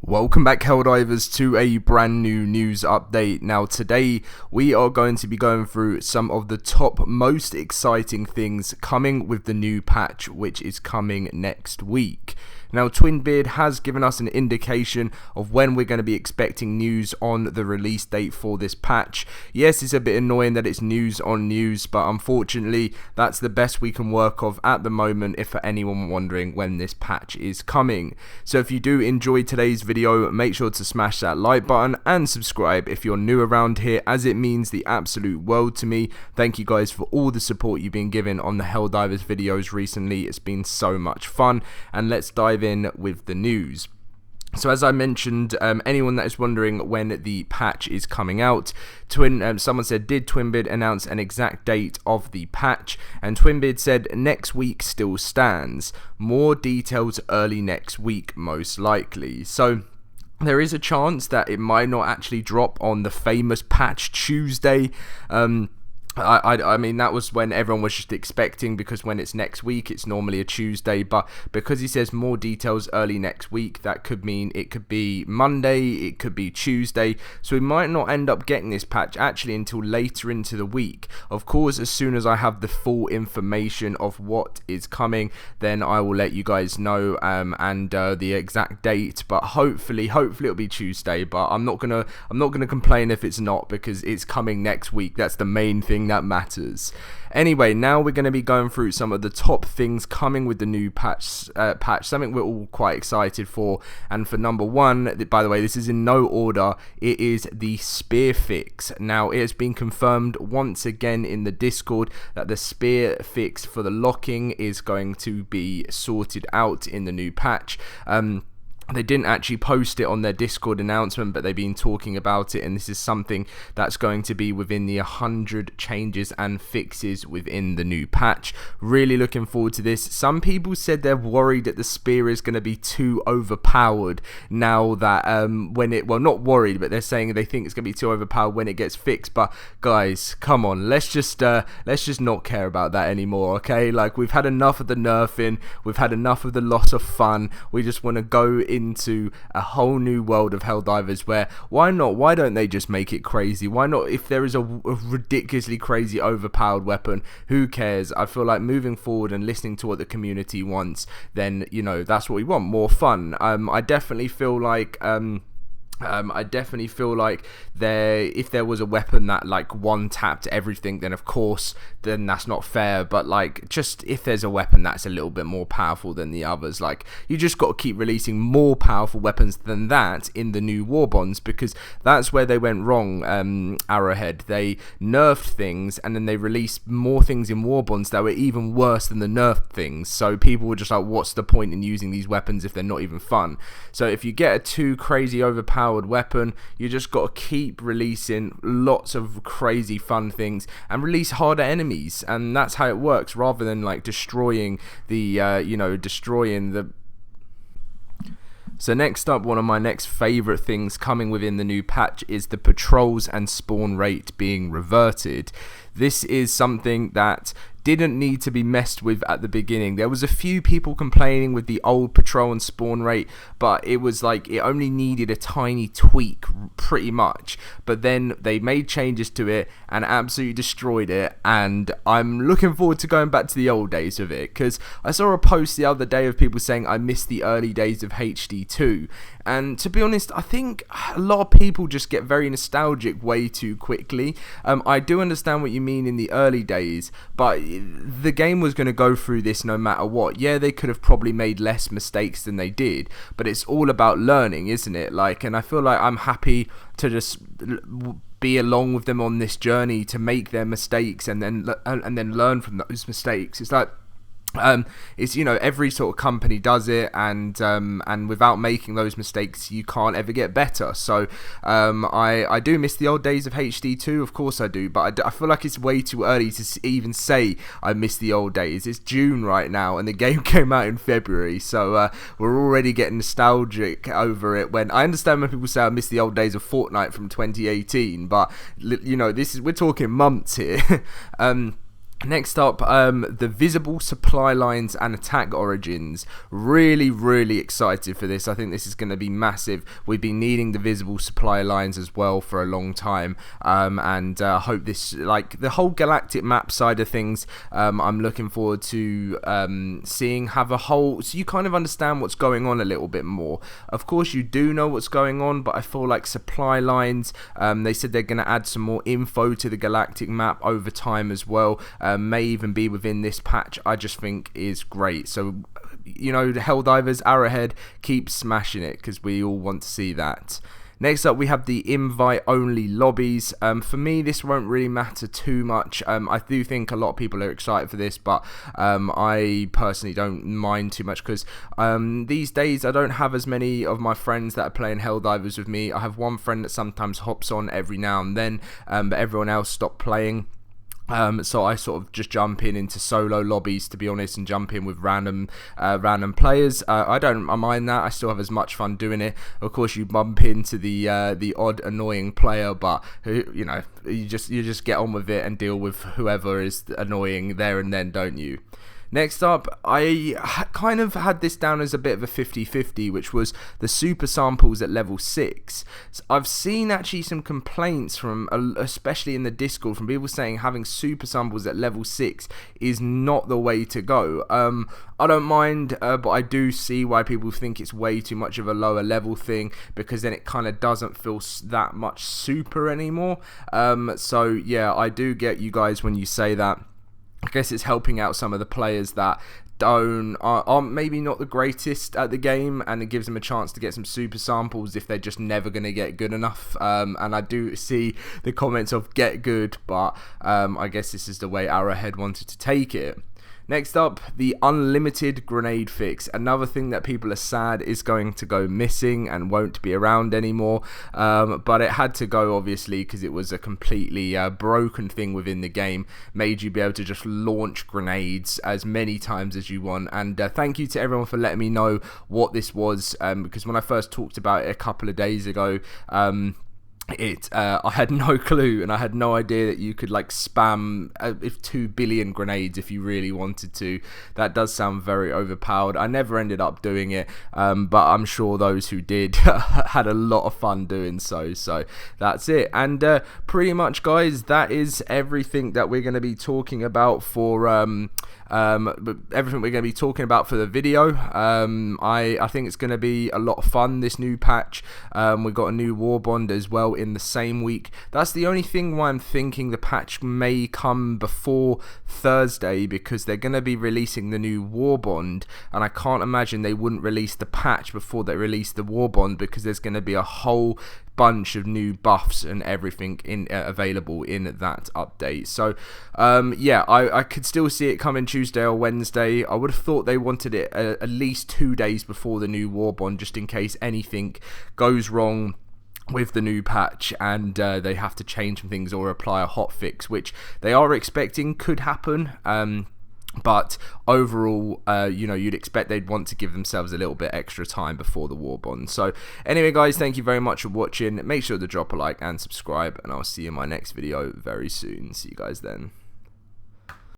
Welcome back, Helldivers, to a brand new news update. Now today we are going to be going through some of the top most exciting things coming with the new patch, which is coming next week. Now Twinbeard has given us an indication of when we're going to be expecting news on the release date for this patch. Yes, it's a bit annoying that it's news on news, but unfortunately that's the best we can work off at the moment if for anyone wondering when this patch is coming. So if you do enjoy today's video, make sure to smash that like button and subscribe if you're new around here, as it means the absolute world to me. Thank you guys for all the support you've been giving on the Helldivers videos recently. It's been so much fun, and let's dive in with the news. So as I mentioned, anyone that is wondering when the patch is coming out, someone said, did Twinbeard announce an exact date of the patch? And Twinbeard said, next week still stands. More details early next week, most likely. So there is a chance that it might not actually drop on the famous patch Tuesday. I mean, that was when everyone was just expecting, because when it's next week, it's normally a Tuesday. But because he says more details early next week, that could mean it could be Monday, it could be Tuesday. So we might not end up getting this patch actually until later into the week. Of course, as soon as I have the full information of what is coming, then I will let you guys know and the exact date. But hopefully it'll be Tuesday. But I'm not gonna complain if it's not, because it's coming next week. That's the main thing that matters. Anyway, now we're going to be going through some of the top things coming with the new patch, something we're all quite excited for. And for number one, by the way, this is in no order, it is the spear fix. Now it has been confirmed once again in the Discord that the spear fix for the locking is going to be sorted out in the new patch. They didn't actually post it on their Discord announcement, but they've been talking about it, and this is something that's going to be within the 100 changes and fixes within the new patch. Really looking forward to this. Some people said they're worried that the spear is going to be too overpowered now that well, not worried, but they're saying they think it's going to be too overpowered when it gets fixed. But guys, come on, let's just not care about that anymore, okay? Like, we've had enough of the nerfing, we've had enough of the loss of fun. We just want to go into a whole new world of Helldivers where, why don't they just make it crazy? Why not? If there is a ridiculously crazy overpowered weapon, who cares? I feel like moving forward and listening to what the community wants, then, you know, that's what we want, more fun. I definitely feel like if there was a weapon that like one tapped everything, then of course that's not fair. But like, just if there's a weapon that's a little bit more powerful than the others, like, you just got to keep releasing more powerful weapons than that in the new war bonds, because that's where they went wrong. Arrowhead, they nerfed things and then they released more things in war bonds that were even worse than the nerfed things. So people were just like, what's the point in using these weapons if they're not even fun? So if you get a too crazy overpowered weapon, you just got to keep releasing lots of crazy fun things and release harder enemies, and that's how it works, rather than like destroying the So next up, one of my next favorite things coming within the new patch is the patrols and spawn rate being reverted. This is something that didn't need to be messed with at the beginning. There was a few people complaining with the old patrol and spawn rate, but it was like it only needed a tiny tweak pretty much. But then they made changes to it and absolutely destroyed it, and I'm looking forward to going back to the old days of it, because I saw a post the other day of people saying I miss the early days of HD2, and to be honest, I think a lot of people just get very nostalgic way too quickly. I do understand what you mean in the early days, but the game was going to go through this no matter what. Yeah, they could have probably made less mistakes than they did, but it's all about learning, isn't it? Like, and I feel like I'm happy to just be along with them on this journey to make their mistakes and then learn from those mistakes. It's like, it's, you know, every sort of company does it, and without making those mistakes you can't ever get better. So I do miss the old days of HD2, of course I do, but I feel like it's way too early to even say I miss the old days. It's June right now and the game came out in February, so we're already getting nostalgic over it. When I understand when people say I miss the old days of Fortnite from 2018, but you know, we're talking months here. Next up, the visible supply lines and attack origins. Really excited for this. I think this is going to be massive. We've been needing the visible supply lines as well for a long time, and hope this, like the whole galactic map side of things, I'm looking forward to seeing have a whole, so you kind of understand what's going on a little bit more. Of course you do know what's going on, but I feel like supply lines, they said they're going to add some more info to the galactic map over time as well. May even be within this patch. I just think is great. So, you know, the Helldivers, Arrowhead, keep smashing it because we all want to see that. Next up, we have the invite-only lobbies. For me, this won't really matter too much. I do think a lot of people are excited for this, but I personally don't mind too much because these days I don't have as many of my friends that are playing Helldivers with me. I have one friend that sometimes hops on every now and then, but everyone else stopped playing. So I sort of just jump into solo lobbies, to be honest, and jump in with random players. I don't mind that. I still have as much fun doing it. Of course, you bump into the odd annoying player, but you know, you just get on with it and deal with whoever is annoying there and then, don't you? Next up, I kind of had this down as a bit of a 50-50, which was the super samples at level 6. So I've seen actually some complaints from, especially in the Discord, from people saying having super samples at level 6 is not the way to go. I don't mind, but I do see why people think it's way too much of a lower level thing, because then it kind of doesn't feel that much super anymore. So yeah, I do get you guys when you say that. I guess it's helping out some of the players that are maybe not the greatest at the game, and it gives them a chance to get some super samples if they're just never going to get good enough. And I do see the comments of get good, but I guess this is the way Arrowhead wanted to take it. Next up, the unlimited grenade fix. Another thing that people are sad is going to go missing and won't be around anymore. But it had to go, obviously, because it was a completely broken thing within the game. Made you be able to just launch grenades as many times as you want. And thank you to everyone for letting me know what this was. Because when I first talked about it a couple of days ago, I had no clue, and I had no idea that you could like spam 2 billion grenades if you really wanted to. That does sound very overpowered. I never ended up doing it, but I'm sure those who did had a lot of fun doing so. So that's it, and pretty much, guys, that is everything that we're going to be talking about for everything we're going to be talking about for the video. I think it's going to be a lot of fun, this new patch. We've got a new war bond as well in the same week. That's the only thing why I'm thinking the patch may come before Thursday, because they're going to be releasing the new war bond, and I can't imagine they wouldn't release the patch before they release the war bond, because there's going to be a whole bunch of new buffs and everything available in that update. So yeah, I could still see it coming Tuesday or Wednesday. I would have thought they wanted it at least 2 days before the new war bond, just in case anything goes wrong with the new patch and they have to change some things or apply a hot fix, which they are expecting could happen. But overall, you know, you'd expect they'd want to give themselves a little bit extra time before the war bond. So anyway, guys, thank you very much for watching. Make sure to drop a like and subscribe, and I'll see you in my next video very soon. See you guys then.